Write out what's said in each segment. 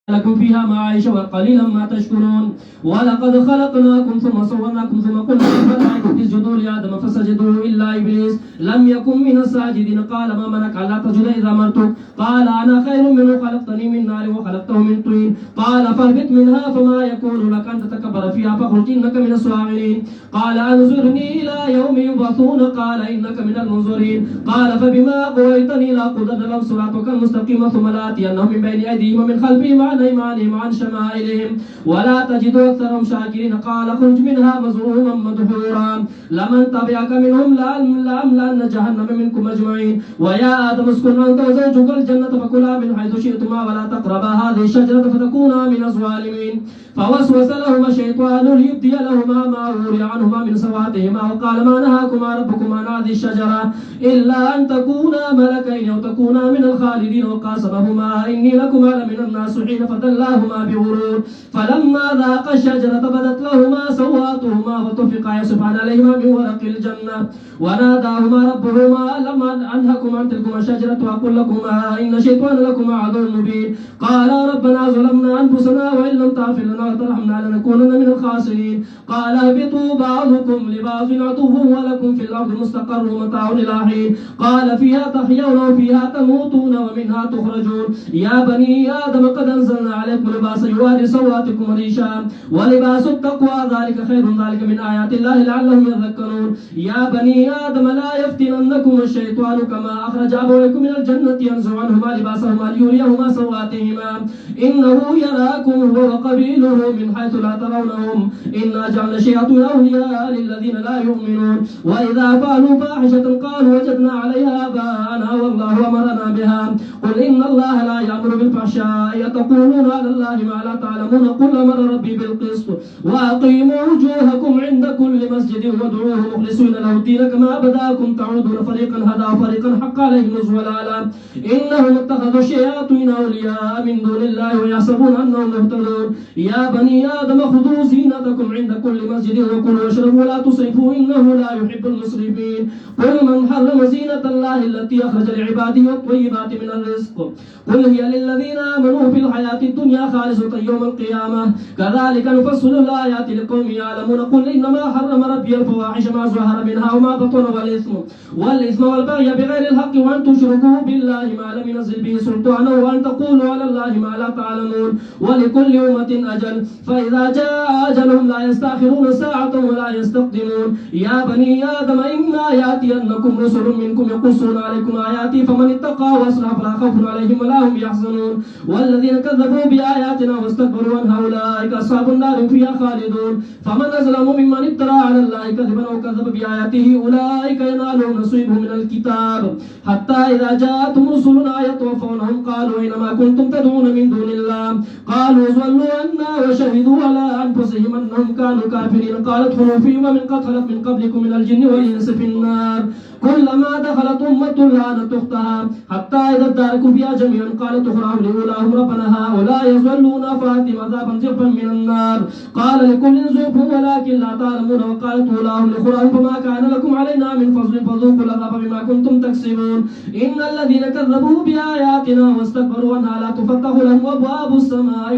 لكم فيها معايش وقليلا ما تشكرون ولقد خلقناكم ثم صورناكم ثم قلنا للملائكة اسجدوا لآدم فسجدوا إلا إبليس لم يكن من الساجدين قال ما منعك ألا تسجد إذا أمرتك قال أنا خير منه خلقتني من نار وخلقته من طين قال فاهبط منها فما يكون لك أن تتكبر فيها فاخرج إنك من الصاغرين قال أنظرني إلى يوم يبعثون قال إنك من المنظرين قال فبما أغويتني لأقعدن لهم صراطك المستقيم ثم لآتينهم من بين أيديهم ومن خلفهم عن أيمانهم وعن شمائلهم ولا تجد أكثرهم شاكرين قال اخرج منها مذءوما مدحورا لمن تبعك منهم لأملأن جهنم منكم أجمعين ويا آدم اسكن أنت وزوجك الجنة فكلا من حيث شئتما ولا تقربا هذه الشجرة فتكونا من الظالمين فوسوس لهما الشيطان ليبدي لهما ما وري عنهما من سواتهما وقال ما نهاكما ربكما عن هذه الشجرة إلا أن تكونا ملكين أو تكونا من الخالدين وقاسمهما إني لكما لمن الناصحين فدلاهما بغرور فلما ذاقا الشجرة بدت لهما سواتهما وطفقا يصفان عليهما من ورق الجنة وناداهما ربهما لم أنهكما عن تلكما الشجرة وأقول لكما إن الشيطان لكما عدو مبين قالا ربنا ظلمنا أنفسنا وإن لم تغفر لنا وترحمنا لنكونن من الخاسرين قال اهبطوا بعضكم لبعض عدو ولكم في الأرض مستقر ومتاع إلى حين قال فيها تحيون وفيها تموتون ومنها تخرجون يا بني آدم قد أنزلنا عليكم لباسا يواري سواتكم ريشا ولباس التقوى ذلك خير ذلك من آيات الله لعلهم يذكرون يا بني آدم لا يفتننكم الشيطان كما أخرج أبويكم من الجنة ينزع عنهما لباسهما ليريهما سواتهما إنه يراكم هو وقبيله من حيث لا ترونهم إنا جعلنا الشياطين أولياء للذين لا يؤمنون وإذا فعلوا فاحشة قالوا وجدنا عليها آباءنا والله أمرنا بها قل إن الله لا يأمر بالفحشاء تقولون على الله ما لا تعلمون قل أمر ربي بالقسط وأقيموا وجوهكم عند كل مسجد وادعوه مخلصين له الدين كما بداكم تعودون فريقا هدى وفريقا حق عليهم الضلالة إنهم اتخذوا الشياطين أولياء من دون الله ويحسبون أنهم مهتدون يا بني آدم خذوا زينتكم عند كل مسجد وكلوا واشربوا ولا تسرفوا إنه لا يحب المسرفين قل من حرم زينة الله التي أخرج لعباده والطيبات من الرزق قل هي للذين آمنوا في الحياة الدنيا خالصة يوم القيامة كذلك نفصل الآيات لقوم يعلمون قل إنما حرم ربي الفواحش ما ظهر منها وما بطن والإثم والبغي بغير الحق وأن تشركوا بالله ما لم ينزل به سلطانا وأن تقولوا على الله ما لا تعلمون ولكل أمة أجل فإذا جاء أجلهم لا يستأخرون ساعة ولا يستقدمون يا بني آدم إما يأتينكم رسل منكم يقصون عليكم آياتي فمن اتقى وأصلح فلا خوف عليهم ولا هم يحزنون والذين كذبوا بآياتنا واستكبروا عنها أولئك أصحاب النار فيها خالدون فمن أظلم ممن افترى على الله كذبا أو كذب بآياته أولئك ينالهم نصيبهم من الكتاب حتى إذا جاءتهم رسلنا يتوفونهم قالوا أينما كنتم تدعون من دون الله قالوا ضلوا عنا وشهدوا على أنفسهم أنهم كانوا كافرين قال ادخلوا في أمم قد خلت من قبلكم من الجن والإنس في النار كلما دخلت أمة لعنت أختها حتى إذا اداركوا فيها جميعا قالت أخراهم لأولاهم ربنا هؤلاء يضلون فآتهم عذابا ضعفا من النار قال لكل ضعف ولكن لا تعلمون وقالت أولاهم لأخراهم فما كان لكم علينا من فضل فذوقوا العذاب بما كنتم تكسبون إن الذين كذبوا بآياتنا واستكبروا عنها لا تفتح لهم أبواب السماء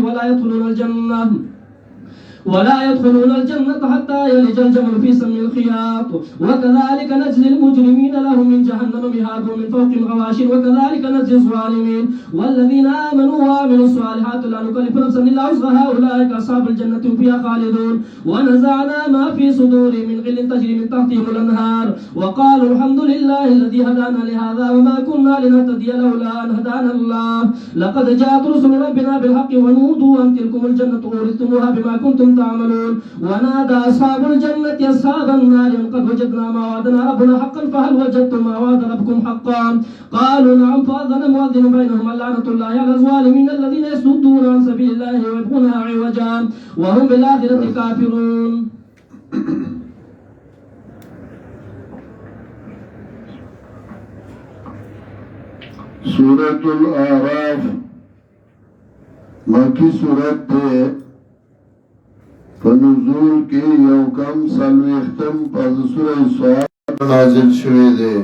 ولا يدخلون الجنة حتى يلج الجمل في سم الخياط وكذلك نجزي المجرمين لهم من جهنم مهاد ومن فوقهم غواش وكذلك نجزي الظالمين والذين آمنوا وعملوا الصالحات لا نكلف نفسا إلا وسعها أولئك أصحاب الجنة فيها خالدون ونزعنا ما في صدورهم من غل تجري من تحتهم الأنهار وقالوا الحمد لله الذي هدانا لهذا وما كنا لنهتدي لولا أن هدانا الله لقد جاءت رسل ربنا بالحق ونودوا أن تلكم الجنة أورثتموها بما كنتم تعملون ونادى أصحاب الجنة أصحاب النار قد وجدنا ما وعدنا ربنا حقا فهل وجدتم ما وعد ربكم حقا قالوا نعم فأذن مؤذن بينهم لعنة الله على الظالمين الذين يصدون عن سبيل الله ويبغونها عوجا وهم بالآخرة كافرون سورة الأعراف مکی سورت دے فنزول کی یوکم سلویختم پس سورہ سواد نازل شوی دے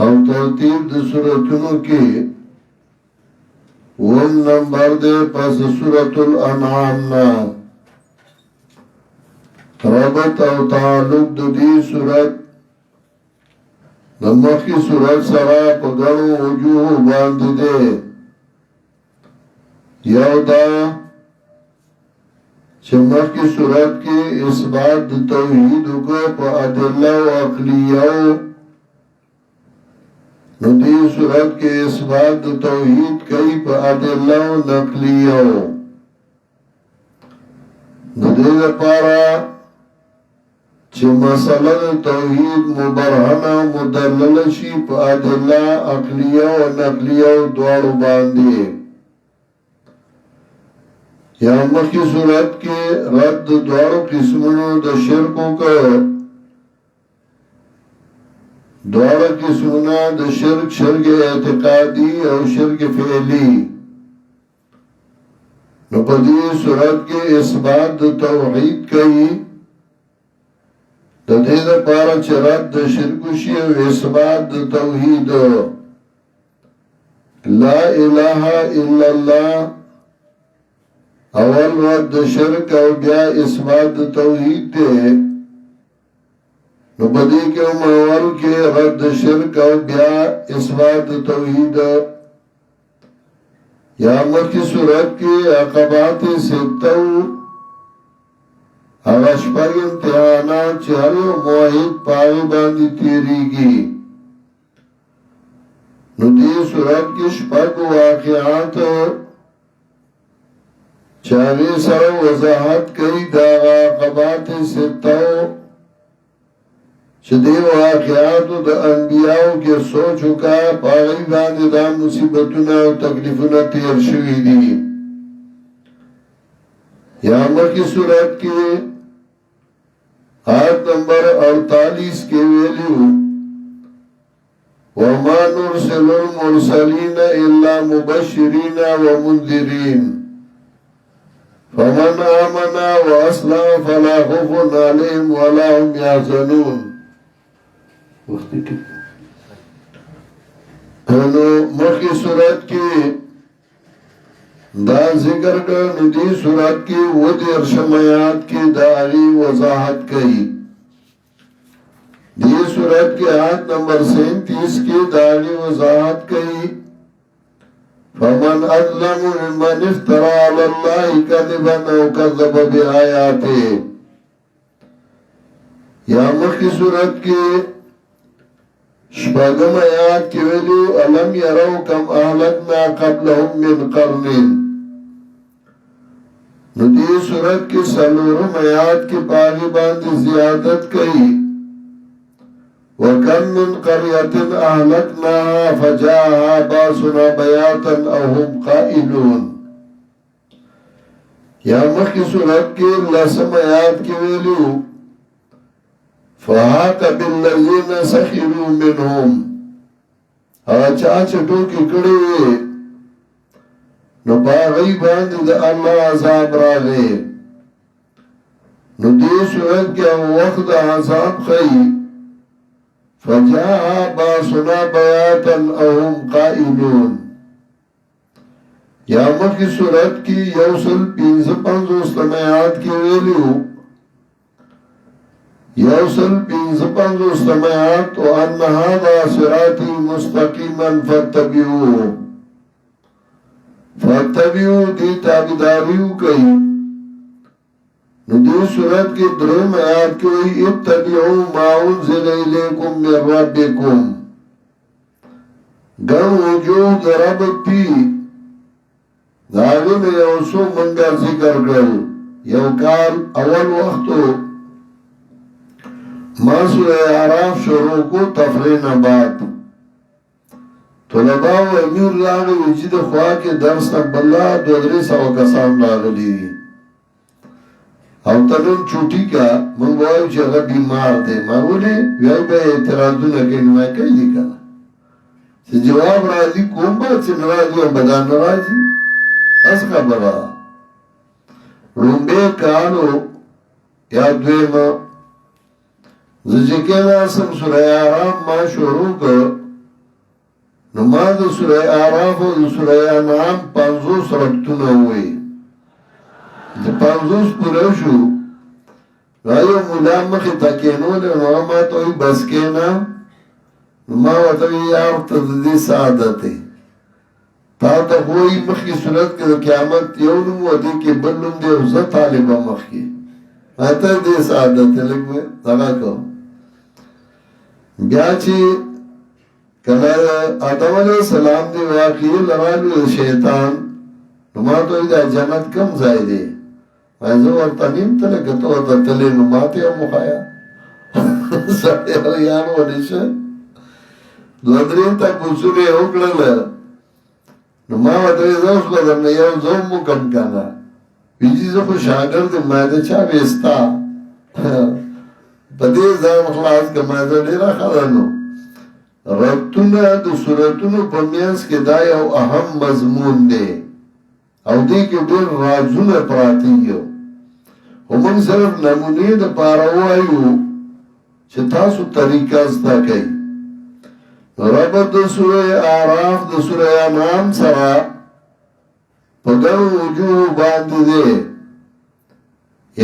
او ترتیب د سورتونو کې وم نمبر دے پس سورة الانعام نا ربط او تعلق دی سورت نمخی سورت سرا پگنو وجوه باند دے یو دا چمخی سورت کی اثبات توحید کو پا ادلہ و عقلیہ ندی سورت کے اثبات توحید کئی پا ادلہ و نقلیہ ندی پارا چه مسئلہ توحید مبرہنہ مدلل شی پا ادلہ عقلیہ و نقلیہ دوارو باندے یا مخی صورت کے رد دوارو قسمونو دا شرکوں کا دوارو قسمونا دا شرک اعتقادی اور شرک فعلی نپدی صورت کے اثبات دا توحید کئی دا دید پارا چرد دا شرکوشی و اثبات دا توحید لا الہ الا اللہ اول رد شرک او بیا اثبات توحید دے نو بدی کے اول کے رد شرک او بیا اثبات توحید یا مکی صورت کے عقبات ستو اغشپر امتحانات چہرے موحید پاگی باندی تیری گی نو دی صورت کی شپک واقعات چاہوی سر وضاحت کئی داغا قبات ستاو چدی واقعاتو دا انبیاءو کے سو چکا پاگئی باندی دا مصیبتونا و تکلیفونا تیر شوی دی یامر کی صورت کی آیت نمبر 48 کے ویلیو وَمَا نُرْسِلُ الْمُرْسَلِينَ إِلَّا مُبَشِّرِينَ وَمُنذِرِينَ فمن آمنا وأصلح فلا خوف عليهم ولا هم يحزنون مخی صورت کی دا ذکر کر ندی صورت کی وہ دیر شمیات کی داغی وضاحت کئی دی صورت کی آیت نمبر 37 کی داغی وضاحت کئی فمن اظلم ممن افترى على الله كذبا او كذب بآياته یا مخی صورت کی شپاگم آیات کی ویلو علم یرو کم اہلکنا قبلهم من قرن ندی صورت کی سلورم آیات کی پاگی باندی زیادت کئی وَكَمْ مِنْ قَرْيَةٍ أَهْلَكْنَاهَا فَجَاءَهَا بَأْسُنَا بَيَاتًا أَوْ هُمْ قَائِلُونَ یا مخی صورت کی لسم آیات کی ویلو فَحَاقَ بِالَّذِينَ سَخِرُوا مِنْهُمْ آچا چٹو کی کڑے نو باغی باندی دا اللہ عذاب را گئے نو دی صورت کی وقت عذاب خی فجاء باسنا بیاتا اهم قائلون یا مکی صورت کی یوصل 55 آیات کی ویلیو یوصل 55 آیات وان هذا صراطی مستقیما فاتبعو دی تابداریو کئی ندی صورت کی درم آیات کی اتبعو ما انزل الیکم من ربکم گر وجود ربط تی داغی میں یوسو منگا ذکر کرل یو کال اول وقتو ماسو اعراف شروع کو تفرین بعد طلباء و امیر لاغی وجید خواہ کے درس نباللہ 200 کسان لاغلی او تنون چوٹی کا منگوائی چه اگر بیمار دے مانگولی ویائی بے اعتراضو نکے نمائی کئی دی کنا چه جواب راضی کون با چه نراضی و بدان نراضی اس خبرا رنبے کانو یا دویما زجکے ناسم سورہ آرام ما شروع کر نو ما د سوره اعراف او د سوره انعام 50 رکعتونه وې د 50 پوره شو رايو مولا مخې تکینول نو ما ته بس کېنا ما ورته یار ته دې سعادت تا ته وې مخې صورت کې د قیامت یو نو دې کې بل نوم دې او زه طالبہ مخې اته دې سعادت لګو څنګه کو بیا چې کله آدم علیہ السلام دی واقعي لرالو شیطان نو ما ته دا جنت کم ځای دی زه ورته نیم ته لکه ته ورته تلې نو ما ته یې مخایا سړی یانو ونیشه دوه درې ته کوڅونه یې وکړله نو ما ورته ویل زه اوس به درنه یو ځوم وکړم که نه ویجي زه خو شاګرد یم ما د چا ویستا په دې ځان خلاص که ما زه ډېره ښه ده نو ربطونه د صورتونو په منځ کې دا یو اهم مضمون دی او دې کې ډېر رازونه پراته دي خو موږ صرف نمونې دپاره ووایو چې تاسو طریقه زده کوئ ربط د سوره اعراف د سوره انعام سره په ګڼو وجوهو باندې دی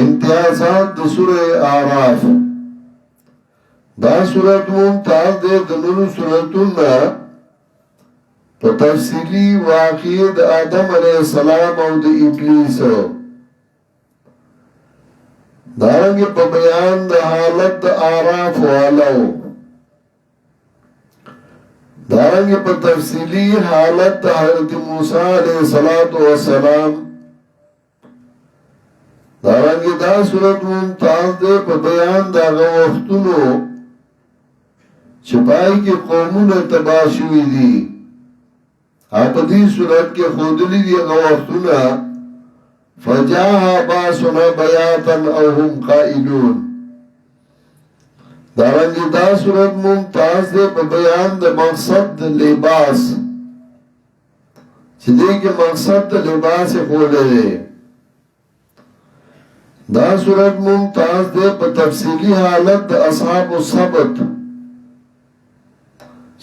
امتیازات د سوره اعراف دا صورت ممتاز دے دنونو صورتون پا تفصیلی واقعی دا آدم علیہ السلام او دا ابلیس دارنگی پا بیان دا حالت دا آراف والاو دارنگی پا تفصیلی حالت دا حضرت موسیٰ علیہ السلام دارنگی دا صورت ممتاز دے پا بیان دا غوختونو چپائی کی قومون تباہ شوی دی آپ دی صورت کے خودلی دی غوختونا فجاہا باسنا بیاتا او هم قائلون دارنگی دا صورت ممتاز دے پا بیان دا مقصد دا لباس چی دے کے مقصد دا لباس خودلے دے دا صورت ممتاز دے پا تفصیلی حالت دا اصحاب السبت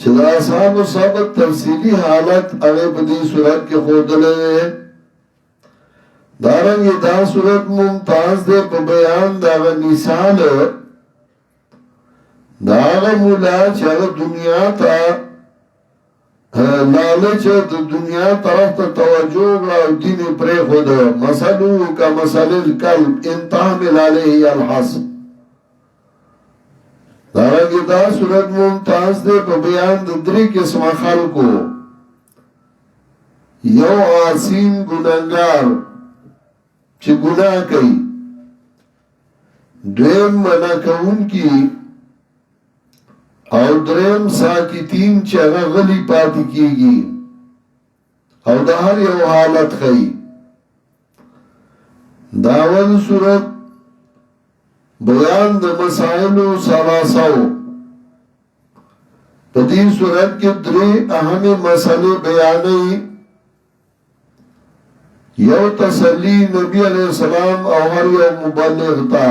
چې دا اصحاب السبت تفصیلی حالت هغه په دې صورت کې ښودلې دارنګه دا صورت ممتاز ده په بیان دا مثال دا مولا چې دنیا ته لالچ د دنیا طرف ته توجه او دین پرې خود مثلو کا مثل الکلب ان تعمل علیه الحسب دارنگی دا صورت ممتاز دے پا بیان دا دری قسم خلقو یو آسین گناہگار چی گناہ کئی دویم منع کون کی او دریم ساکتین چی اگا غلی پاتی کی گی او دا ہر یو حالت خئی داول صورت بیان د مسائلو سلاسو په دې صورت کې درې اهم مسلې بیانې یو تسلی نبی علیہ السلام او هر یو مبلغ تا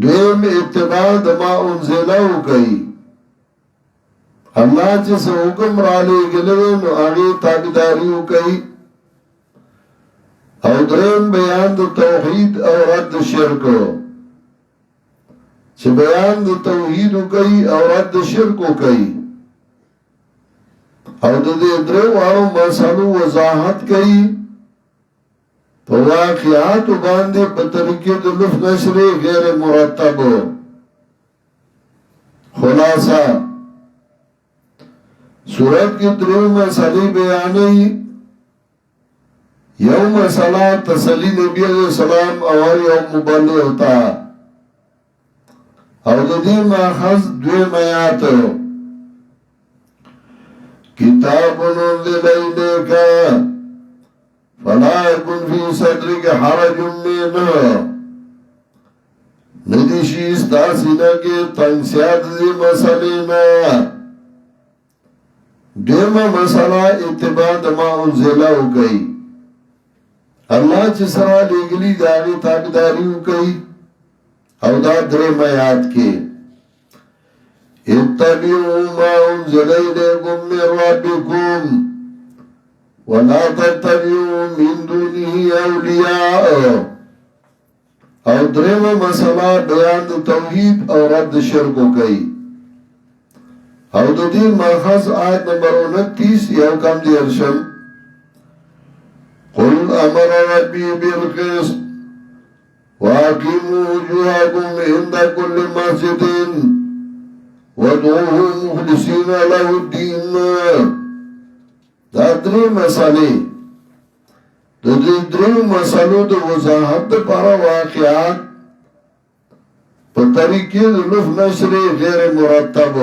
دویم اتباع د ما انزلو کوي الله چې څه حکم را لېږلی نو هغې تابعداري وکړي او درم بیان د توحید او رد شرک چې بیان د توحید کوي او رد شرک کوي او د دې درو اړو مسلو وضاحت کوي په واقعات باندې په طریقې د لفظ نشر غیر مرتب خلاصہ سورت کې درو مسلې بیانې یو مسئلہ تسلی نبی علیہ السلام او یو مبلغ تا او ددی ماخذ دوی میات کتاب انزل الیکا فلا یکن فی صدرک حرج منه ندیشی استاسینا کے تنسیاد دی مسئلینا دیما مسئلہ اتباع ما انزلہ گئی الله چې سره لګلی داغي تابعداري وکړي او دا درې میات کې اتبعوا ما انزل الیکم من ربکم ولا تتبعوا من دونه اولیاء. او دریم مسئلہ بیان توحید او رد شرکو کئی. او دو دین ماخذ آیت نمبر 29 یو کم دیرشم. قل امر ربی بالقسط واقیموا وجوهکم عند كل مسجد وادعوه مخلصین له الدین. دا درې مسئلې د دې درې مسئلو د وضاحت لپاره واقعات په طریقې د لوف نشر غیر مرتب.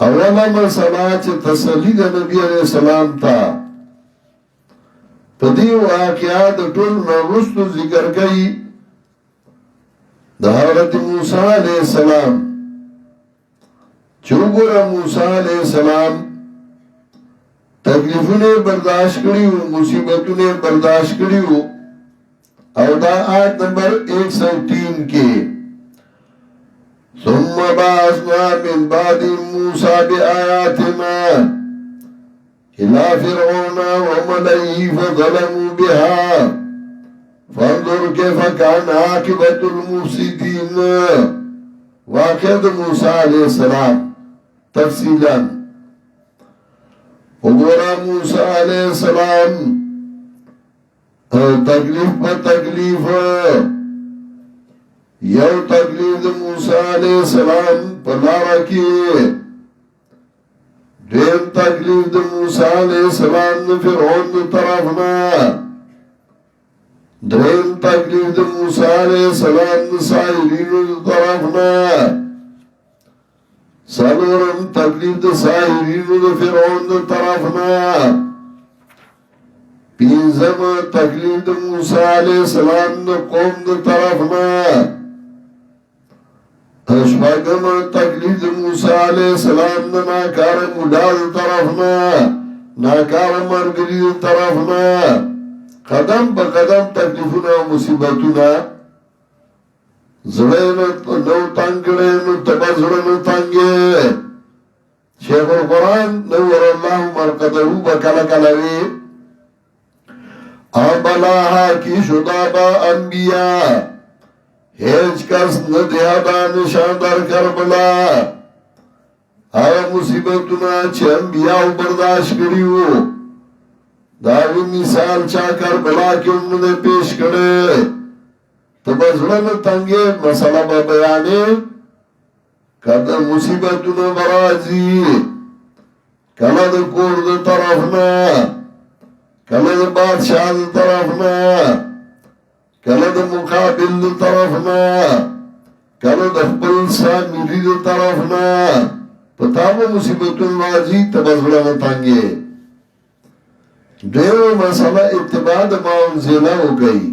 اوله مسئله چې تسلی د نبی علیہ السلام ته په دې واقعات ټول وروسته ذکر کړي د حضرت موسی علیہ السلام. چوگورا موسیٰ علیہ السلام تکلیفوں برداشت کریو مصیبتوں برداشت کریو. او دا آیت نمبر 103 کے ثم بعثنا من بعد موسیٰ بآیاتنا الى فرعون وملئه فظلموا بها فانظر كيف كان عاقبة المفسدين. واقعہ موسیٰ علیہ السلام تفصیلا وګورا موسی علیہ السلام تکلیف پر تکلیف. یو تکلیف د موسی علیہ السلام پر لارا کی. دیم تکلیف د موسی علیہ السلام د فرعون طرفنا. دریم تکلیف د موسی علیہ السلام د سائلین طرفنا. سلورم تکلیف د سائلین د فرعون طرفنا. پینزم تکلیف د موسی علیہ السلام د قوم د طرفنا. شپږم تکلیف د موسی علیہ السلام د ناکار مولا د طرفنا ناکار مرګری د طرفنا. قدم په قدم تکلیفونه او مصیبتونه زړه نو تنګړې نو تبا زړه نو تنګې. شیخ القرآن نور الله مرقده بکلا کلوی آبلاها کی شدابا انبیاء هیچ کس ندیادا نشان در کربلا. آیا مصیبتونه چه انبیاء برداشت کریو داوی مثال چا کربلا کی انہوں پیش کرے. تو بزرن تنگے مسئلہ با بیانے کدر مصیبتون برازی کلد کورد طرفنا کلد بادشاہ طرفنا کلد مقابل طرفنا کلد اخبر سامیری طرفنا پتاو مصیبتون برازی تو بزرن تنگے. دیو مسئلہ اتباع ما انزلہ ہو گئی.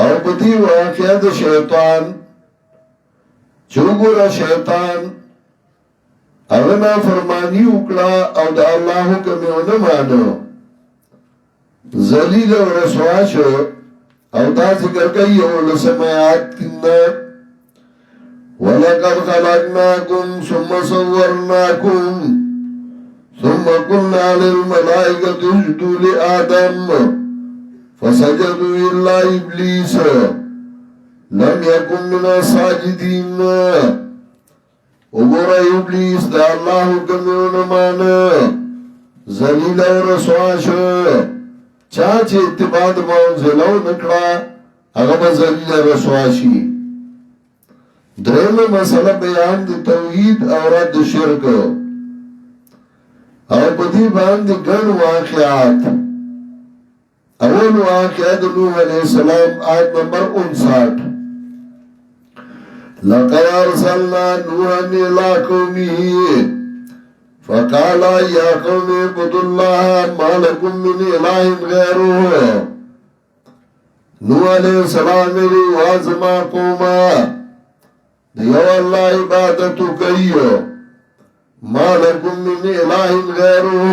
اور بدی واقعہ دا شیطان چوگورا شیطان اغنا فرمانی اکڑا او دا اللہ حکم اونمانو ذلیل و رسواشو او دا ذکر کئی اولسمیات کننا وَلَقَدْ خَلَقْنَاكُمْ ثُمَّ صَوَّرْنَاكُمْ ثم قلنا للملائكة اسجدوا لآدم فسجدوا إلا إبليس لم يكن من الساجدين. وګوره ابلیس دا الله حکم نه مانه ذلیل او رسوا شو. چا چې اتباع د منزلو نکړه هغه به ذلیل رسوا شي. درېمه مسله بیان د توحید او رد شرک او بدی باندې ګڼ واقعات. اول واقعات نوح علیہ السلام آیت نمبر 59. لقد ارسلنا نوحا الى قومه فقال يا قوم اعبدوا الله ما لكم من اله غيره. نوح علیہ السلام میری وازما قوما دیو اللہ عبادتو کئیو ما لکم من الہ غیرو.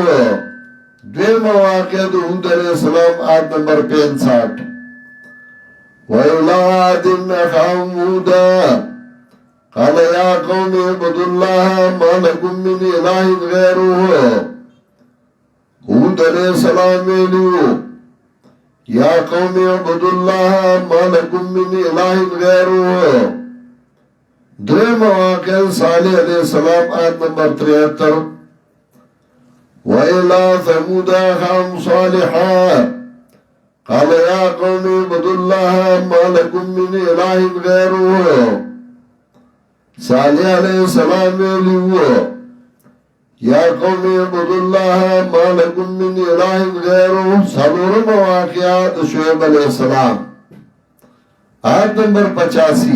دوی مواقع دو حود علیہ السلام آیت نمبر 65. وَإِلَىٰ عَادٍ أَخَاهُمْ هُودًا قال يا قوم اعبدوا الله ما لكم من اله غيره هود علیہ السلام ویلو یا قوم اعبدوا الله ما لكم من اله غيره درم واقع صالح علیہ السلام آیت نمبر 73 وَإِلَىٰ ثَمُودَ أَخَاهُمْ صَالِحًا قَالَ يَا قَوْمِ اعْبُدُوا اللَّهَ مَا لَكُم مِّنْ إِلَٰهٍ غَيْرُهُ صالح علیہ السلام ویلو یا قوم اعبدوا الله ما لكم من إله غيره سلورم واقعات شعیب علیہ السلام آیت نمبر 85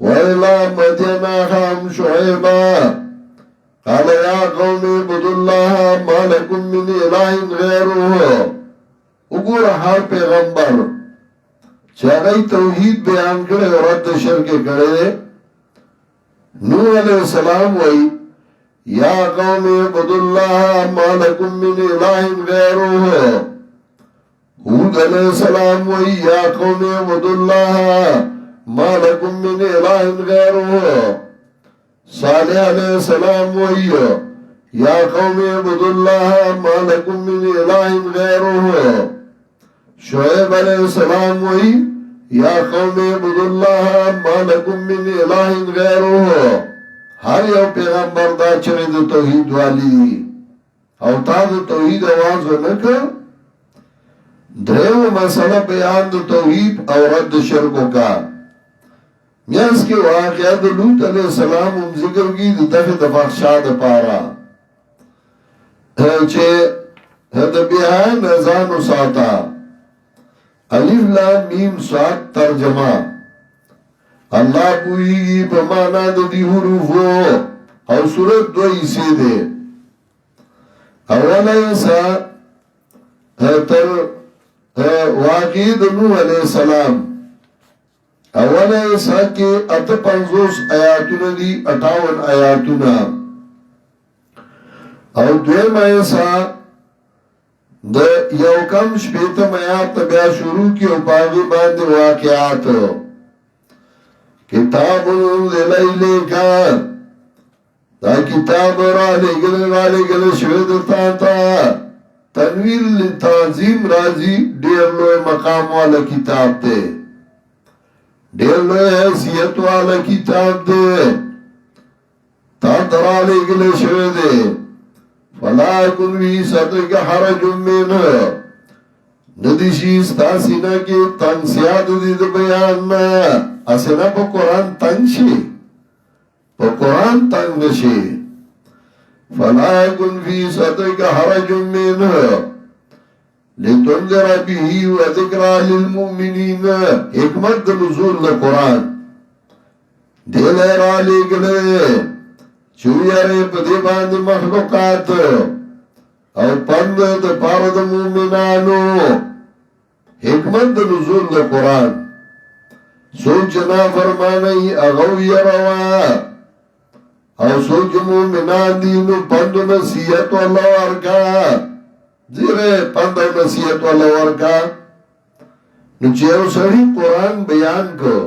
وَإِلَىٰ مَدْيَنَ أَخَاهُمْ شُعَيْبًا قال يا قوم اعبدوا الله ما لكم من اله غيره وګور هر پیغمبر چې هغه توحید بیان کړي او رد شرک کړي نوح علیہ السلام وی یا قوم اعبدوا الله ما لكم من اله غيره هود علیہ السلام وی یا قوم اعبدوا الله ما لكم من اله غيره صالح علیہ السلام وی یا قوم اعبدوا الله ما لكم من اله غيره شعیب علیہ السلام وی یا قوم اعبدوا الله ما لكم من اله غيره هر یو پیغمبر دا چې د توحید والی او تاسو توحید आवाज ورنکړه درېو مسله بیان د توحید او رد شرک کا میانس کی واقعہ دا لوط علیہ السلام ام ذکر کی دا دفع دا فخشا دا پارا چه دا بیہائی نزانو ساتا علیف لام میم سات ترجمہ اللہ پوئی بمانا دا دی حروفو او صورت دو ایسی دے اولا ایسا تر واقعی دا نوح علیہ السلام اولا ایسا کے 58 آیاتون دی 58 آیاتون او دویم ایسا دا یو کم شپیتم آیات بیا شروع کی او پاگی باندی واقعات کتاب لیلے کا دا کتاب را لے گل شوید تا تنویر تنظیم رازی دیر لوے مقام والا کتاب تے دیر لوے حیثیت والا کتاب دے تا درالے گلے شوے دے فلا کن وی صدق حرج من ندیشی ستاسینا کی تنگ سیاد دید بیان اسینا پا قرآن تنگ شی پا قرآن تنگ نشی فلا کن وی صدق حرج من لتنذر به وذكرى للمؤمنين حکمت نزول دا قرآن دل را لے گلے چویارے پدے باند مخلوقات او پند دا پارد مومنانو حکمت نزول دا قرآن سوچنا فرمانئی اغو یروا او سوچ مومنان دینو پند نصیحت واللہ ورکا زیره پند او نصیحت والا ورکا نو چیو سڑی قرآن بیان کو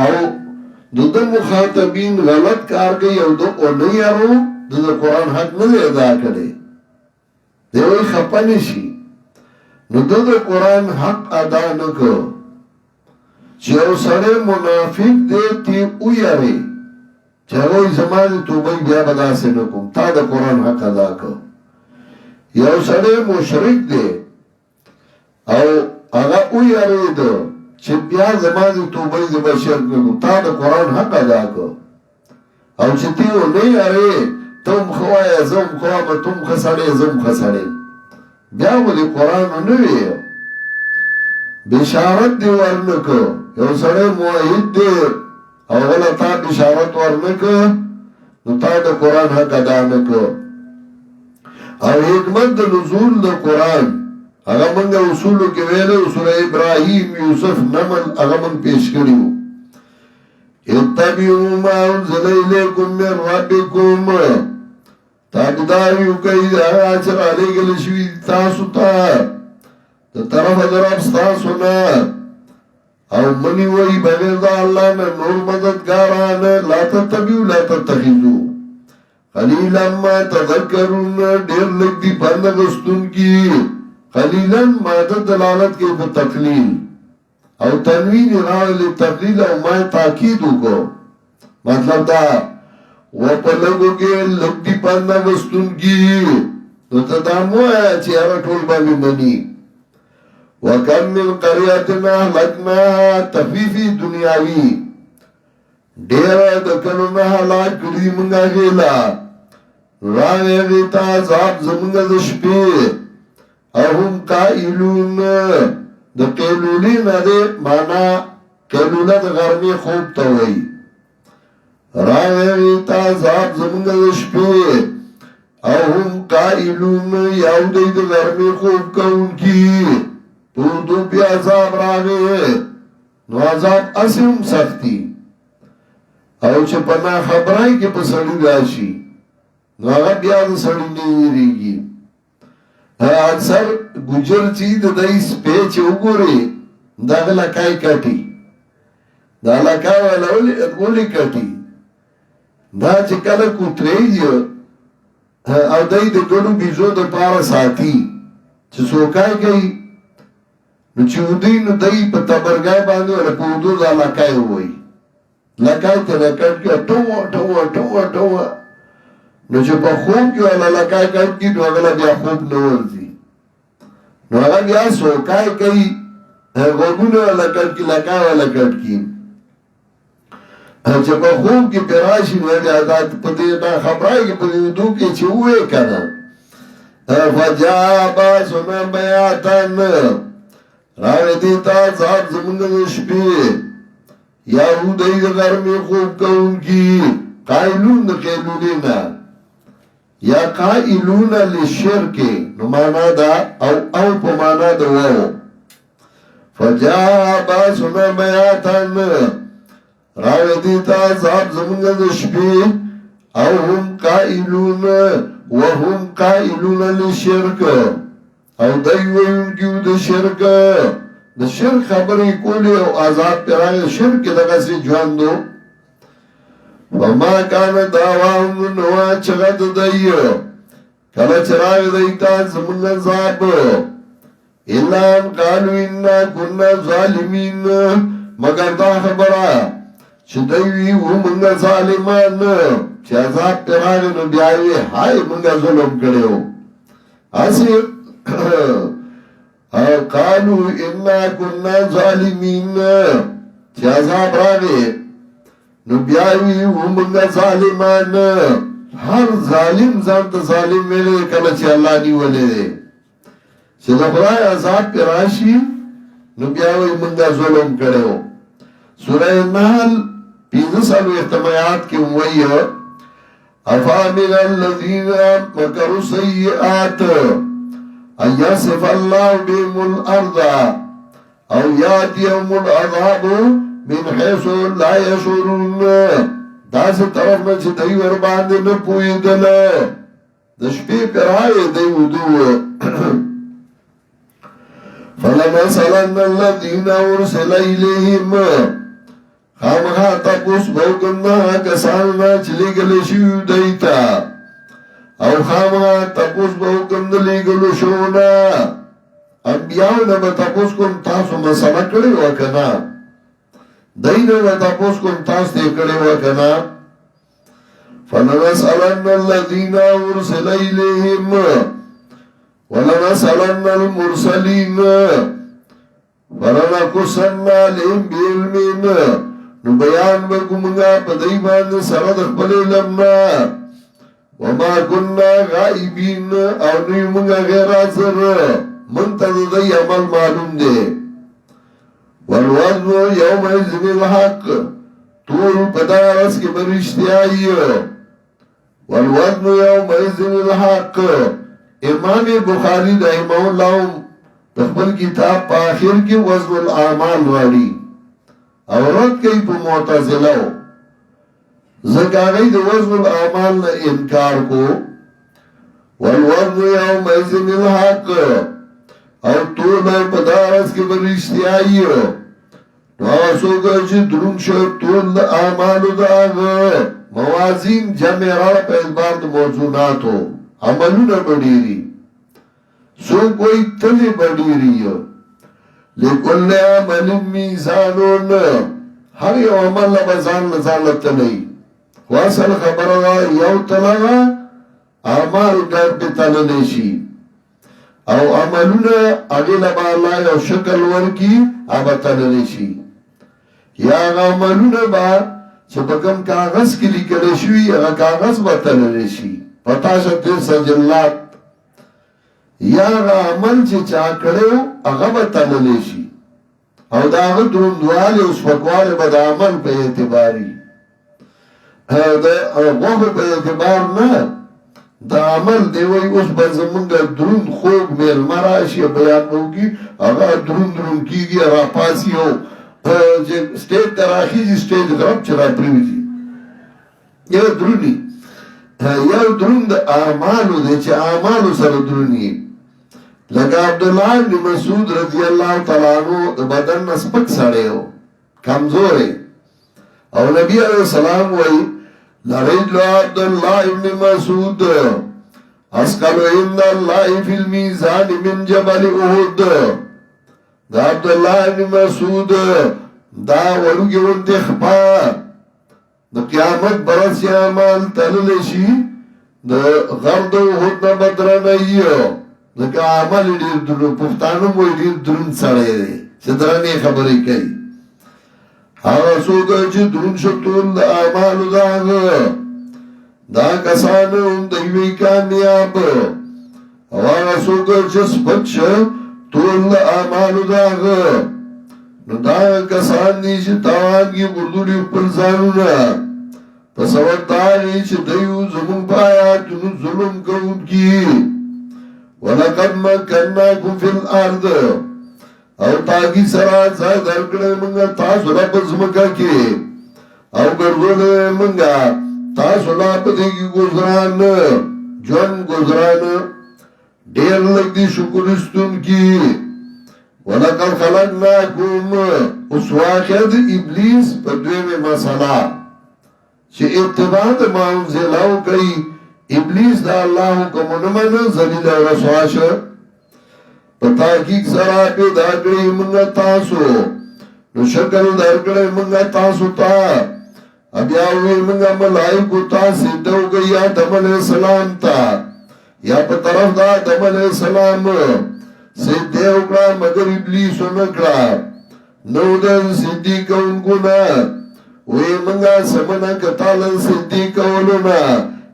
او دو مخاطبین غلط کار گئی او دو اونی ارو دو قرآن حق نده ادا کرده دیوئی خپنشی نو دو قرآن حق ادا نکو چیو سڑی منافق دیتی اوی اری چیوئی زمان توبای بیا بدا سے نکم تا دو قرآن حق ادا کو یو سڑے مشرک دے او اگا اوی ارید چه بیا زمان توبای دی بشرک نکو تا دا قرآن حق ادا کو او چه تیو نی ارید تم خوایا زم خوایا تم خسڑے زم خسڑے بیا ولی قرآن نوی بشارت دی ورنکو یو سڑے موحید دے او غلا تا بشارت ورنکو نو تا دا قرآن حق ادا نکو او حکمت دا نزول دا قرآن اگا منگا اصولو کے ویلے اصول ابراہیم یوسف نمل اگا من پیش کریو اتبیو ما انزل الیکم من ربکم تابداریو کئی دا آچر علی گلشوی تاسو تا دا طرف درب ستاسو نا او منی وی بغیر دا اللہ نا نور مددگاران لا تتبیو لا تتخیزو قلیلا ما تذکرون دیر لگ دی بندگستون کی قلیلا مادت دلالت کے پا تقلیل او تنوین راوی تقلیل او ما تاکیدو کو مطلب دا و پا لگو کے لگ دی بندگستون کی تو تدامو ہے چی ارہ ٹول بامی منی وَكَمْ مِنْ قَرْيَةٍ أَهْلَكْنَاهَا تَخْفِيفِ دُنْيَاوِي ډېر د کلونو هلاک کړي مونږه غیلا راغی غیتا عذاب زمونږ د شپې او هم قائلون د قیلولی نه دی معنا قیلوله د غرمې خوب ته وایي راغی غیتا عذاب زمونږ د شپې او هم قائلون یو دی د غرمې خوب کوونکي تو پی عذاب راگئے نو عذاب اسیم سختی او چه پنا خبرائی که پا سڑی راشی نو آغا بیاد سڑی نہیں ریگی اکثر گجر چی دا دائیس پیچ اگو رے دا لکائی کٹی دا لکائی والا اولی کٹی دا چه کل کتری دیو او دائی دا گلو بیزو دا پارا ساتی چه سوکائی گئی نو چې ودی نو دای په تبرګای باندې ول په ودو دا لکای وای لکای ته لکای کې ټو ټو ټو ټو نو چې په خوب کې ول لکای کې نو هغه بیا خوب نه ورځي نو هغه بیا سوکای کوي وګونه لکای کې لکای ول لکای کې چې په خوب کې پراشي نو د آزاد په دې نه خبرای کې په ودو کې چې وې کنه فجابا سنا بیاتن راوی دیتا عذاب زمونگ نشپی یهودی دا غرمی خوب کونکی قائلون دا قیلونینا یا قائلون لشرکی نو مانا دا او پا مانا دا وو فجا باسونا بیاتن راوی دیتا عذاب زمونگ نشپی او هم قائلون وهم قائلون لشرک او دایوین کیو د شرک خبرې کولی او آزاد پیرای شرک دغه سي ژوندو وما کان داوام نو چغد دایو کله چرای دایتا زمون عذاب الا قالوا انا كنا ظالمين مگر دا خبره چې دوی ومنګ ظالمان چې عذاب پیرای نو بیاوی هاي منګ ظلم کړو اسی قالو انا کننا ظالمین چه عذاب راگے نو بیاوی ومنگا ظالمان ہر ظالم زانت ظالم میرے کلا چه اللہ نیولے دے چه دخلائے عذاب پی راشی نو بیاوی منگا ظلم کرے ہو سورہ نحل 15 اختمایات کی ہوئی ہے افامن الذین مکروا سیئات ان یصف اللہ بهم الارض او یاتیهم العذاب من حیث لا یشعرون دا سی طرف نا چه دی ورباند نپوی دل دشپی پر آئے دی ودو فلنسلن الذین ارسل الیہم خامخا تپوس بوکننا کساننا چلی گلی شیو دیتا او خامخا تپوس بوکن دلی گلو شونا انبیاء نبا تپوس کن تاسو مسئلہ کڑی وکنا دین نبا تپوس کن تاس تے کڑی وکنا فلنسألن الذین ارسل الیہم ولنسألن المرسلین ولنقصن علیہم بعلم نو بیان بکمگا پدیمان سرد اقبل علمنا وما کننا غائبین او نیمگا غیر آزر منتظر دی عمل معلوم دے والوزن یوم ازم الحق طول پدارس کے برشتی آئی والوزن یوم ازم الحق امام بخاری رحمہ اللہ تخبر کتاب پا آخر کی وزن الاعمال والی اورت کئی پا معتزلو زکاغی دی وزن الاعمال نا انکار کو والوزن یوم ازن الحق او طول پدارس کی برشتی آئی نو هغه څوک چې دروند شو ټول د اعمالو د هغه موازین جمع راړه په اعتبار د موضوعاتو عملونه به ډېري څوک وایي تلې به ډېري لکل عمل میزانون هر یو عمل به ځان له ځانه تلئ خو اصل خبره ده یو تلغه اعمال ګډ به تللی شي او عملونه هغې له به الله یو شکل ورکي هغه تللی شي یا هغه عملونه به چې په کوم کاغذ کې لیکلی شوي هغه کاغذ به تللی شي په تاسو ډېر سجلات یا هغه عمل چې چا کړی هغه به تللی شي او د هغه دروندوالی او سپکوالی به د عمل په اعتباري د غوښو په اعتبار نه د عمل دی وایي اوس به زمونږ دروند خوږ میلمه راشي بیان به وکړي هغه دروند کېږي راپاسي او چې سټیج ته راخېږي سټیج غرب چې راپرېوځي یو دروني یو دروند اعمالو دی چې اعمالو سره دروني لکه عبدالله بن مسعود رضی الله تعالی عنہ د بدن نه سپک سړی و کمزوری او نبی علیہ السلام وایي لرجل عبدالله بن مسعود اسقل عند الله فی المیزان من جبل احد دا عبدالله بن مسعود دا ورګي ونده خپا د قیامت برس عمل تللی شي د غرد احد نه بدرنه یو ځکه عمل ډېر درون پښتانه وایي ډېر درون سړی دی چې درنې خبرې کوي هغه څوک چې درون شو ټول د اعمالو د هغه دا کسان هم د یوې کامیاب او هغه څوک چې سپک شو ټول د اعمالو د هغه نو دا کسان دي چې تاوان کې ګردوړي خپل ځانونه په سبب دا چې دوی زموږ په آیاتونو ظلم کوونکي ولقد مکناکم فی الارض او تاگی سرا ځای درکړی منگا تاسو لا په ځمکه کې او ګرځولې منگا تاسو لا په دې کې گزاران ژوند گزاران ډېر لږ دي شکر ایستونکي ولقد خلقناکم اوس واقع د ابلیس په دویمه مسله چې اتباع د ما انزلو کوي ابلیس دا الله حکم نه منه ذلیل او رسوا شو په تحقیق سره پیدا کړی موږ تاسو نو شکل درکړی موږ تاسو ته بیا وی موږ ملائکو تاسو ته وګیا آدم علیہ السلام ته یا په طرف دا آدم علیہ السلام سجده وکړه مگر ابلیس ونکړه نو د صدیق اونګونه وی موږ سمنا کتاله صدیق اولونه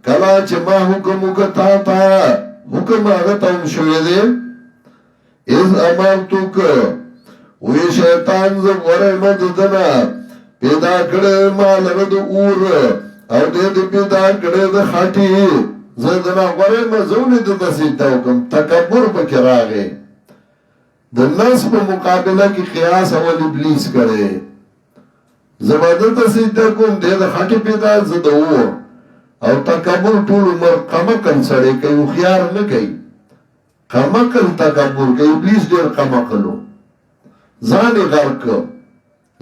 کلا چې ما حکم وکتا تا حکم هغه ته شوې دي از امرتوک وی شیطان ز غره مددنا پیدا کړه ما لره د اور او دې پیدا کړه د خاطی زدنا غره مزونه د تسیته حکم تکبر پکې راغی د ناس په مقابله کې قیاس او ابلیس کړي زبردست تسیته کوم دې د خاطی پیدا زده اور او تکبر ټول عمر قمقل سړی کوي خيار نه کوي قمقل تکبر کوي ابلیس ډېر قمقلو ځان یې غرق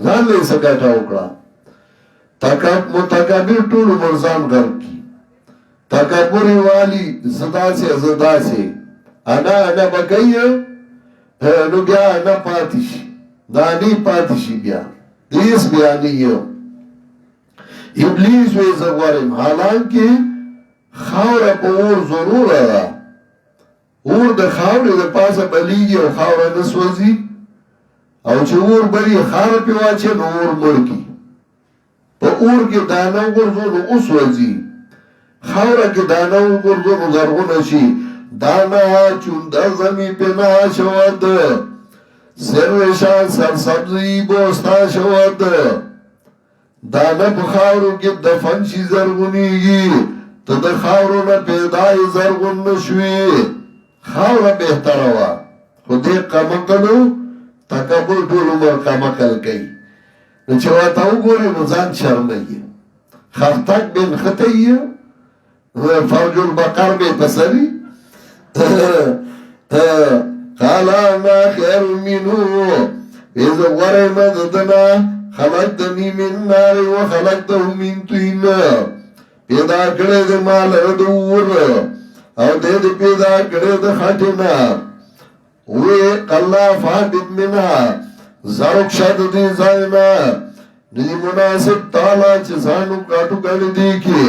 ځان له سګټا وکړه متکبر ټول عمر ځان غرق کی تکبر والی زدا سي انا بګي نو بیا نه پاتې شي دا نه پاتې شي بیا دیس بیا نه یو ابلیس وی زغورم حالانکه خاور په اور ضرور ده اور د خاورې د پاسه بلیږي او خاور نه سوځي او چې اور بلی خار په واچي نو اور مړکی په اور کې دانه ورځو نو اوسوځي خاور کې دانه ورځو نو زرغونه شي دانه چوند زمي په نا شود سروشا سرسبزي بوستا شود دانه په خاورو کې دفن شي زرغونیږي ته د خاورو نه پیدای زرغون نشوي خاوره بهتره وا خو دې قمقلو تکبر ټول عمر قمقل کوي نو چې ورته وګورې نو ځان شرموي خفتک بن خطی فرج البقر به پسري قال انا خير منه ویزا ورم ددنا خلقتنی من نار و خلقته من طین پیدا کړی د مال ردور او دې پیدا کړی د خټینا وی الله فابد منها زرق شد دې ځاینا دې مناسب تعالی چې ځانو کاټو کړی دی کې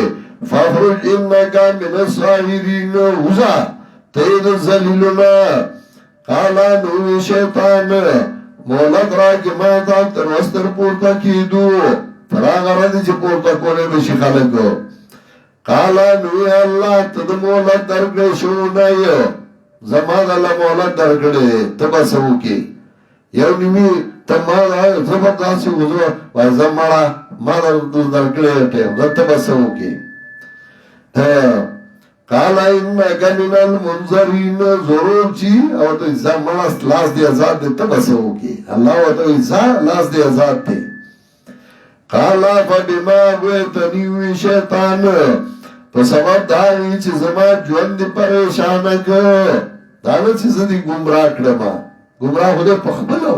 فخرج انک من الصاغرین وزا تید ذلیلنا قالا نو شیطان مولد را که ما تا تر وستر پورتا کیدو فراغ را دی چه پورتا کوله بشی خلقو قالا نوی اللہ تد مولد درگڑی شو نایو زمان اللہ مولد درگڑی تبا سو کی یو نیمی تب ما زبرداستی وزو وی زمارا ما درگڑی تیم تبا سو کی قالا انکا من المنظرین ضرور چی او تو ایسا منست لاس دی ازاد دی تب سو کی اللہ و تو ایسا لاس دی ازاد دی قالا فبما گویتنیوی شیطان پا سبب داری چی زمان جون دی پریشانک دانا چیز دی گمراہ کرما گمراہ خودے پخبلو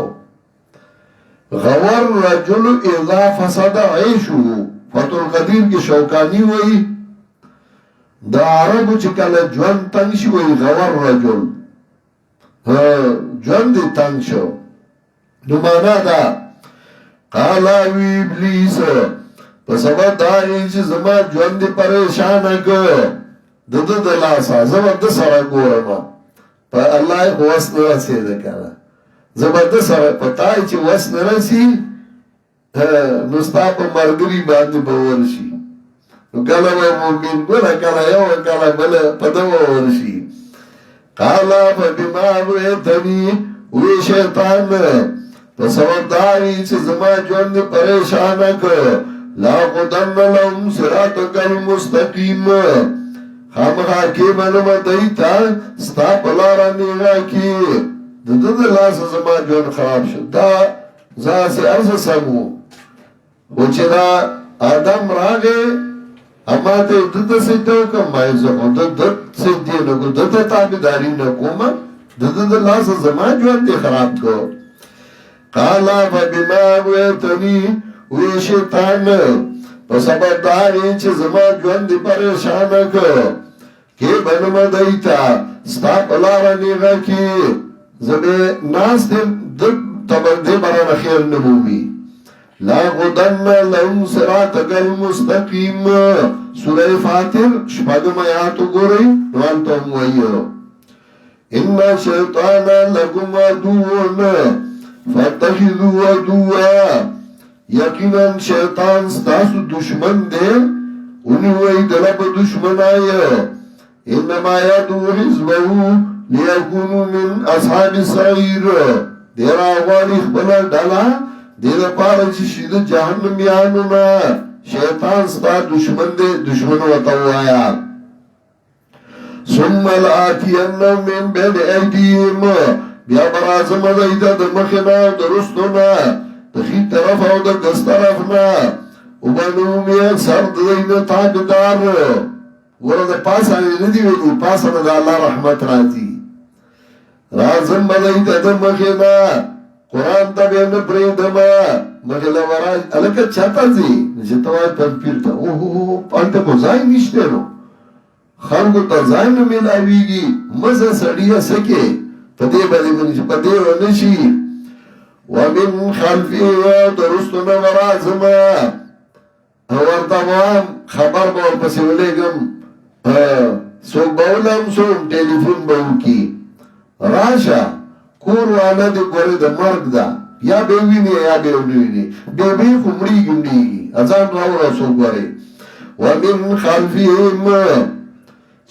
غور رجل اذا فسد عیشو فتح القدیر کی شوکانی ہوئی دا عربو چه کل جون تنگ شو وی غور رجل جون دی تنگ شو نمانا دا قالاوی ابلیس پس ابا داری چه زمان جون دی پریشانک دلاسا زبرد سرا گورما پا اللہ وست نرسی دکانا زبرد سرا پتای چه وست نرسی نستا پا مرگری باندی باورشی کلا و مومن بلا کلا یو کلا بلا پدو ورشی قالا فبما ویتنی وی شیطان پسواب داری چه زمان جون دی پریشانک لا قدن لهم صراطک المستقیم خام خاکی منم دیتا ستا پلارا نیغا کی دد لاس زمان جون خراب شد دا زاسی عرض سمو وچه دا آدم راگه اما ته دد سجده وکم مایزه خو دد سجده نکو دد تابداری نکوم دد لاس زمان جوان دی خراب کو قالا فبما ویتنی وی شیطان پس ابا داری چه زمان جوان دی پریشانک که بنم دیتا ستا پلارا نیغا کی زبی ناس دی دد تبرده بران خیر نمومی لا غدن لهم صراطک المستقیم سورہ فاتر شپاگم آیاتو گو رئی نوانتا ہم ویو ان شیطان لکم عدوون فتخذو عدوا یقینا شیطان ستاسو دشمن دے انہی وی دلب دشمن آیا انما یدو حزبہو لیکونو من اصحاب السعیر دیرا غالی اخبلا ڈالا دیر پارا چی شید جہنم یانو نا شیطان ستا دشمن دے دشمن وطاو آیا ثم الاتینو من بین ایدیم بیا برازم دیتا دمخنا درستونا دخی طرف او در دست طرفنا وبنومی اکثر دین تابدار ورہ دا پاسا ندی ویدی پاسا دا اللہ رحمت راتی رازم دیتا دمخنا قرآن تا بیم پریدما مگل وراج الکا چاہتا زی نشتوائی پر پیرتا اوہو پانتا کو زائی نشتے نو خانگو تا زائی نو ملاویگی مزا سڑیا سکے پدے بدے منش پدے ونشی ومن خلفی درستنا ورازما ورطا موام خبر باور پسی ولیگم سوک باولم سوک ٹیلیفون باو کی راشا کور والا دی گوری دا مرگ دا یا بیوینی یا بیوینی بیوی خمری گنڈی ازان راو رسول گوری ومن خلفیم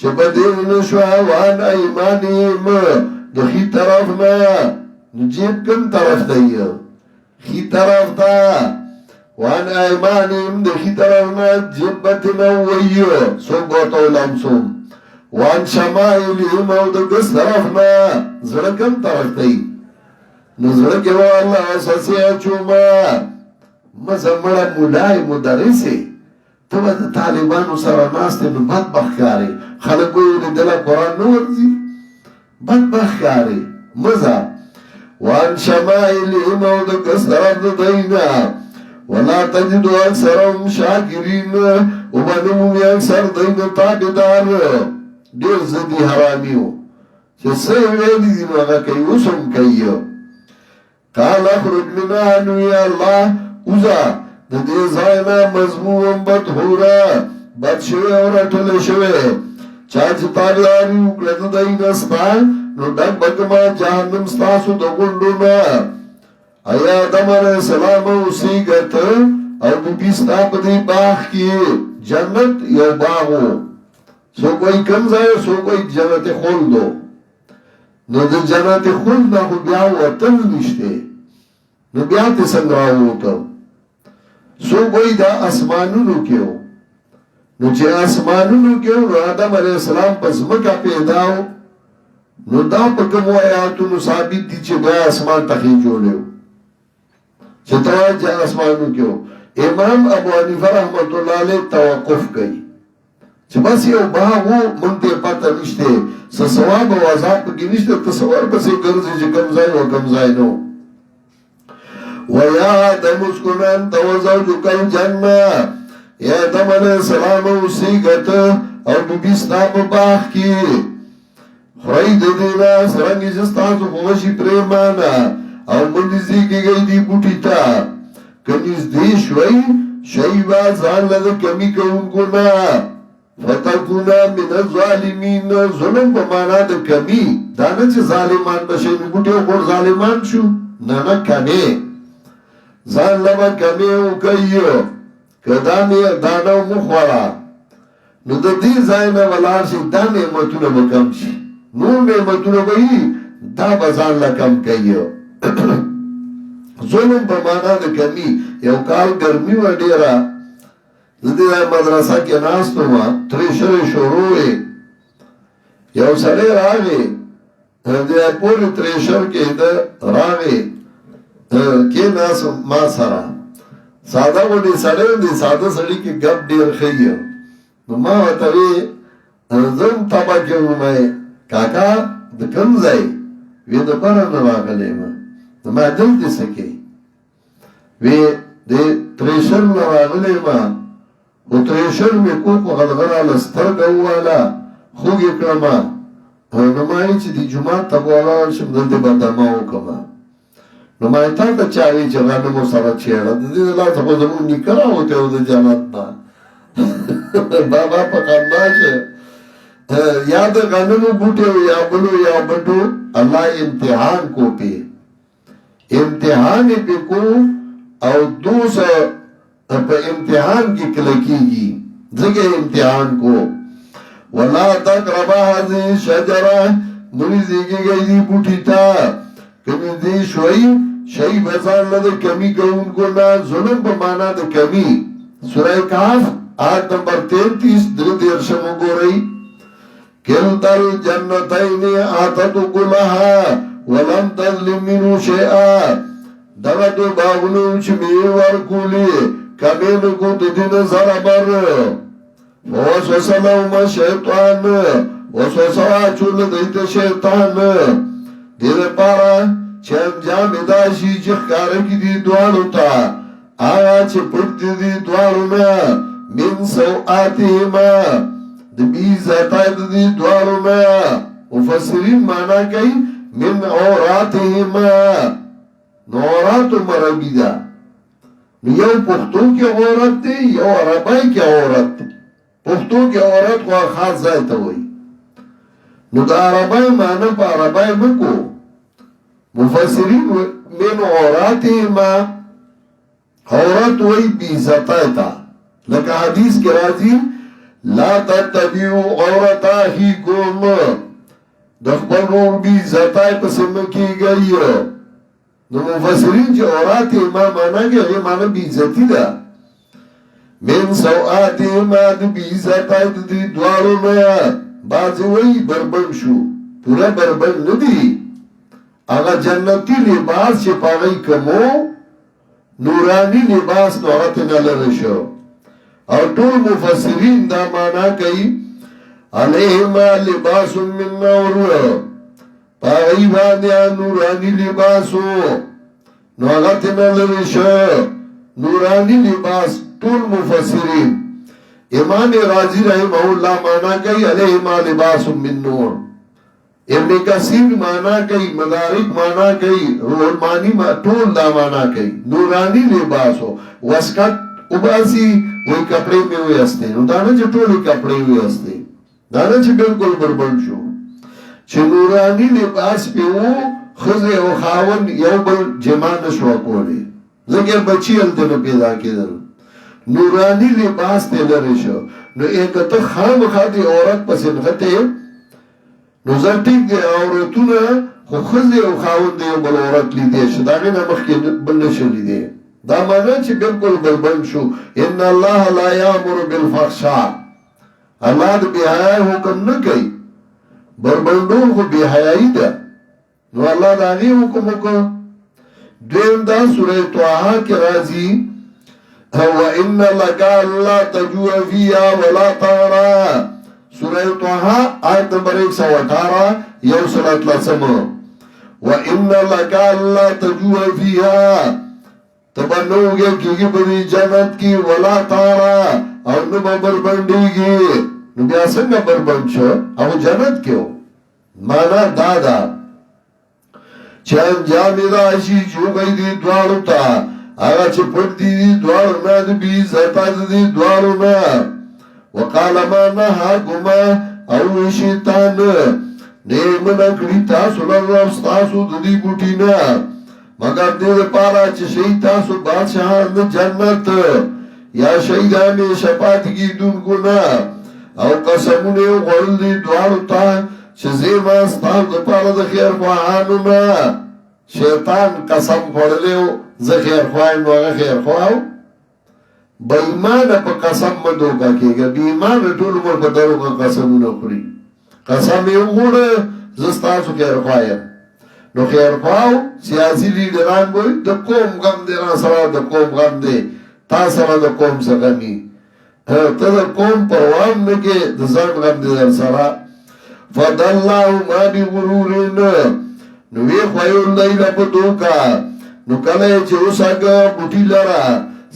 چپا دیون شوان ایمانیم دو خی طرف نا جیب کن طرف دائی خی طرف دا وان ایمانیم دو خی طرف نا جیب بطنا ویو سو گوتو لمسوم وان شمائلیم او دا دس طرف نا زرکم طرف دائی نزرکی و اللہ سسی اچوما مزمڑا ملائی مدرسی تو با دا طالبانو سراناستی نو بدبخ کاری خلقوی دلا قرآن نو ورزی بدبخ کاری مزا وان شمائلهم او د کسرات دینا ولا تجدو اکثرهم شاکرین او بنمومی اکثر دینا تابدار دیر زدی حرامیو چه سی ویلی دی مغا کئی اسم کئی قال اخرج منا انوی اللہ اوزا د دې ځاینا مضمون بدحورا بد شوی او رټل شوی چا چې تابعداري وکړه د دې نستا نو ډک بګما جهنم ستاسو د ګوندونه ایا آدم علیہ السلام اوسېګت او بيبي ستا په دې باغ کې جنت یو باغو سو کوئی کم ځای سو کوئی جنت خلدو نو د جنت خلد نه بیا وطن نشته نو بیا ته څنګه راوته سو کوئی دا اسمانونو کېو نو چې اسمانونو کېو نو آدم علیہ السلام پس مکا پیداو نو دا په کوم آیاتونو ثابت دي چې دا اسمان تخې جوړیو چې توجه اسمانونو کېو امام ابو حنیفه رحمت الله علیه توقف کوي چې بس یو باغو مونږ ته پته نشته څه ثواب او عذاب کې نشته تصور پسې ګرځي چې کوم ځای او کوم ځای نو وَيَا آدَمُ اسْكُنْ أَنْتَ وَزَوْجُكَ الْجَنَّةَ یا آدم علیہ السلام اوسیګت او بيبي ستا په باغ کې خوري د دینا سرنګي جستاسو خوشي پریمانا او مندزي کېږي دی بوټی تا کنيز دی شوي شيبا ځان له کمی کوونکو نه فتكونا من الظالمين ظلم په معنا د کمی دا نه چې ظالمان بشي بوټي او ظالمان شو نه نه کمی ځان له کمی او کوي کدا می دانو مخورا نو د دې ځای نه ولار شي دا نعمتونه وکم شي نور نعمتونه وي دا بازار لا کم کوي ظلم په معنا د کمی یو کال ګرمي و ډیره د دې مدرسه کې ناستو ما ترې شروع یو سړی راغی د پورې ترې کې د راغی کې ناس ما سره ساده وړي سړی دی ساده سړی کې ګپ ډیر خېږي نو ما ورته وی زم تابا کې ومه کاکا د کوم ځای وی د پر نه راغلی ما دلته سکے وی د تریشر نه راغلی ما او تریشر مې کو غلغله لستر غواله خوږی کړم نو ما چې د جمعه تبواله شم دلته بدما وکما نو ما ته ته چاوي چې غانو مو سره چیرې د دې لا څه په زمون نکړه او ته د جنت نه بابا په کانداشه یاد غانو بوټو یا بلو یا بټو الله امتحان کو پی امتحان به کو او دوسه په امتحان کې کلکیږي ځکه امتحان کو ولا تقرب هذه الشجره نریزیږي دی بوټی تا کمی دی شوئی شئی بزان لده کمی کونکو نا ظلم پا مانا ده کمی سورہ کاف آیت نمبر 33 درشمو گو رئی کلتر جنتین آتتو کلها ولم تظلم منو شیئا دغتو باغنو چمی ورکولی کمینو کو تدین زربر ووسوسا لهم شیطان وسوسا چول دیت شیطان دیر پارا چه انجام اداشی چه خکاره کی دی دوالو تا آیا چه پرد دی دوالو نا من سوآتی ما دبی زیتای دی دوالو نا مفسرین مانا کئی من عوراتی ما نوراتو مربی دا یو پختو کی عورت دی یو عربائی کی عورت دی پختو کی عورت خواہ خاص زیتا ہوئی نو دا عربائی مانا پا عربائی مکو مفسرین من عوراتی ما عورت وی بیزتای تا لکه حدیث کی رازی لا تتبیو عورتا ہی کم دخبر نور بیزتای پسمکی گئی نو مفسرین چه عوراتی ما مانا گیا غی مانا بیزتی دا من سوآتی ما دی بیزتای دی دوارو ما بازی وی بربن شو پورا بربن ندی اگا جنتی لباس چه پاگئی کمو نورانی لباس نو اگا تنالرشو اور طول مفسرین دا مانا کئی علیہما لباس من نور پاگئی باندیا نورانی لباسو نو اغتنا لرشا نورانی لباس طول مفسرین امام راضی رحمہ اللہ مانا کئی علیہما لباس من نور ابن کثیر مانا کئی مدارک مانا کئی رولمانی طول دا مانا کئی نورانی لباسو وسکت اباسی وہی کپڑے میں ہوئے ہستے نو دانا چھ طولی کپڑے ہوئے ہستے دانا چھ بالکل بربند شو چھ نورانی لباس پہ وہ خزے و خاون یو بل جمع نشوا کولے لگر بچی التنا پیدا کدر نورانی لباس تے لرشو نو ایک تا خام خاتی عورت پسند خطے نو زرٹیک دے عورتونا خو خزے و خاون دے یو بل عورت لی دے شداغی نمخ کے بلنشو لی دے دا مانا چھ بالکل بربند شو ان اللہ لا یامر بالفحشاء اللہ دا بیحیائی حکم نکئی بربندو خو بیحیائی دا نو اللہ دا آگی حکم کو دویم دا سورہ توحا کے رازی وَإِنَّ لَكَ اللَّا تَجُوَ فِيهَا وَلَا تَعْرَى سورہ توحا آیت نمبر 118 یو صلات لسم وَإِنَّ لَكَ اللَّا تَجُوَ فِيهَا تبنو گے کی بڑی جنت کی وَلَا تَعْرَى اور نبا بربندی گی نبیا سنگا بربند شو او جنت کیوں مانا دادا چه انجامی راشی چو گئی دی دوارو تا آگا چه پٹ دی دوارو نا دبی زرطا دی دوارو نا وقال ما نهاكما او شیطان نیمن اکڑی تاسو لرف ستاسو دی بوٹینا مگر دیر پارا چه شہی تاسو بادشاہان جنت یا شہیدان شپات کی دون گنا او قسمونه غرل دی دوارو تا چه زیما ستان دا پارا دا خیر خواهانو نا شیطان قسم خوڑلیو زا خیر خواهن واغا خیر خواهو با ایمان پا قسم مدو کا کیگا بی ایمان طول مر پا درو کا قسمو نخوری قسم ایو خوڑ زستاسو خیر خواهن نو خیر خواهو سیاسی لیڈران بوئی دا قوم غم دے ران سرا دا قوم غم دے تا سرا دا قوم سغمی تا دا قوم پروام نکے دا زن غم دے در سرا فَدَلَّهُ مَا بِغُرُورٍ نوی خواهی اللہ لپا دوکا نو کلے چه اساگا بوٹی لرا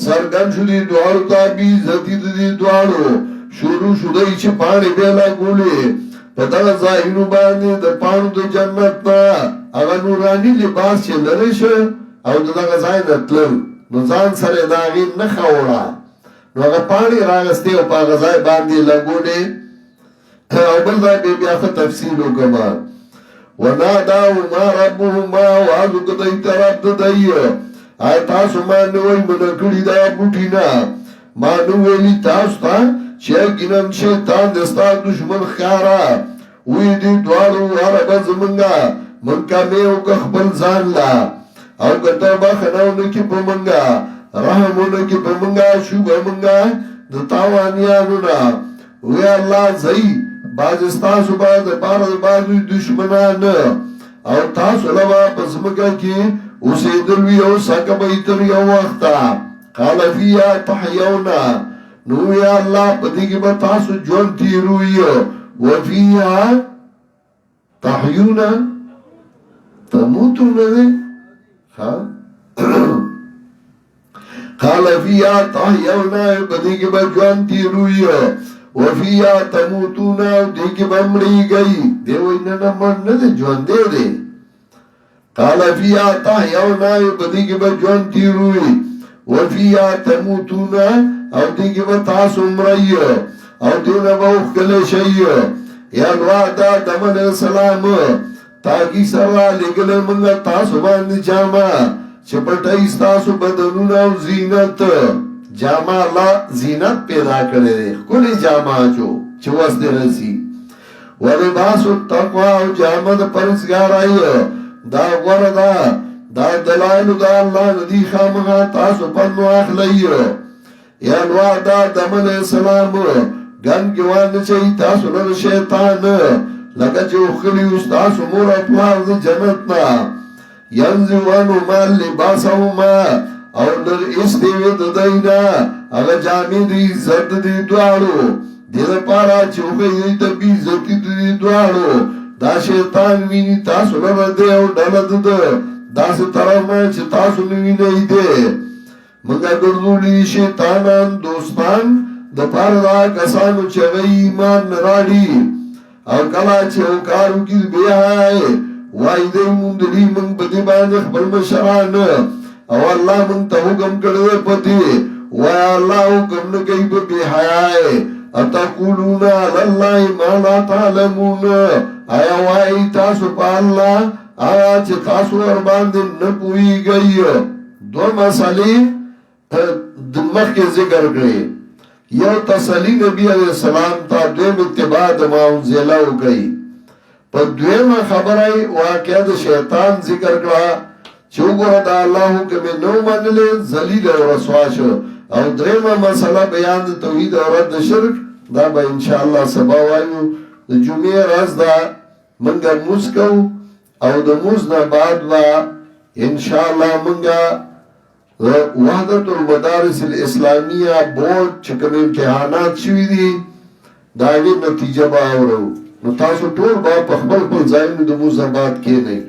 سرگن شدی دوارو تا بی زدی دی دوارو شروع شدی چه پانی بیلا گولی پتاگا زاہینو باندی در پانو در جنت نا اگا نورانی لباس چه لرش او داگا زاہین اتلل نو زان سر داغین نخوڑا نو اگا پانی راگستے او پاگا زاہی باندی لگولی او بلدائی بے بیاخ تفصیلو کما وَنَادَاهُمَا رَبُّهُمَا وَعَذُ قَدَيْتَ رَبْدَ دَيَّ آئی تاسو مانوئی منکڑی دا بوٹینا مانویلی تاسو تا چه گنن شیطان دستا دشمن خیارا وی دی دوارو عربا زمنگا منکا میو کخبل زان لا او کتابا خناو نکی پا منگا رحمو نکی پا منگا شوبا منگا دتاوانیانو نا وی اللہ زئی باز استاسو باز بارد بازوی دشمنان او تاسو لبا پسمکا کی اسے دلوی او ساکا بیتر یو وقتا قال فیا تحیونا نو یا اللہ پتی کی با تاسو جون تیروی وفیا تحیونا تموتو ندے قال فیا تحیونا پتی کی با جون تیروی وفیا تموتونا دیکی بمڑی گئی دیو اننا من ندے جون دے دے قال فیا تحیونا دیکی با جون تیروی وفیا تموتونا او دیکی با تاس عمری او دینا با اخکل شئی یا الوعدہ دمن السلام تاکی سرا لگل منگا تاسو باندی جاما چپٹائی ستاسو بدنونا و زینت جامع اللہ زینت پیدا کرے دے کلی جامع چو چوست رسی ولباس التقوی و جامد پرسگار آئی دا غردا دا دلائل دا اللہ ندی خامغا تاسو پنو اخلی یا الوعدہ دمن السلام گن گوان چاہی تاسو لر شیطان لگا جو خلی استاسو مور اپلار دا جنتنا ینزوانو مال لباسو ما اور در استیوی ددائینا اگا جامی دی زرد دی دوارو دیر پارا چوکے دی تبی زرکی دی دوارو دا شیطان ویني تاسو لره دی او ډله ده داسې طرف نه چې تاسو نه وینئ دی منګه ګرځولي شیطانان دوستان د پاره دا کسانو چې هغوی ایمان نه راړي او کله چې یو کار وکړي بیا وایي دی موندلي موږ په دې باندې خپل مشران او الله موږ ته حکم کړی دی په دې وایي الله حکم نه کوي په بې حیایۍ اتقولون علی الله ما لا تعلمون آیا وایي تاسو په الله آیا چې تاسو ور باندې نه پوهیږئ دوه مسئلې د مخکې ذکر کړې یو تسلی نبی علیہ السلام تا دویم اتباع د ما انزله وکړي په دویمه خبره واقعه د شیطان ذکر کړه چې وګوره د الله حکم نو منلې ذلیل او رسوا شو او دریمه مسله بیان د توحید او رد شرک دا به ان شاء الله سبا وایو د جمعې ورځ دا منګه موږ کو او د موږ نه بعد وا ان شاء الله منګه وحدت المدارس الاسلامیه بورډ چې کوم امتحانات شوي دي دا یې نتیجه به اورو نو تاسو ټول به په خپل ځای د موږ آباد کېږئ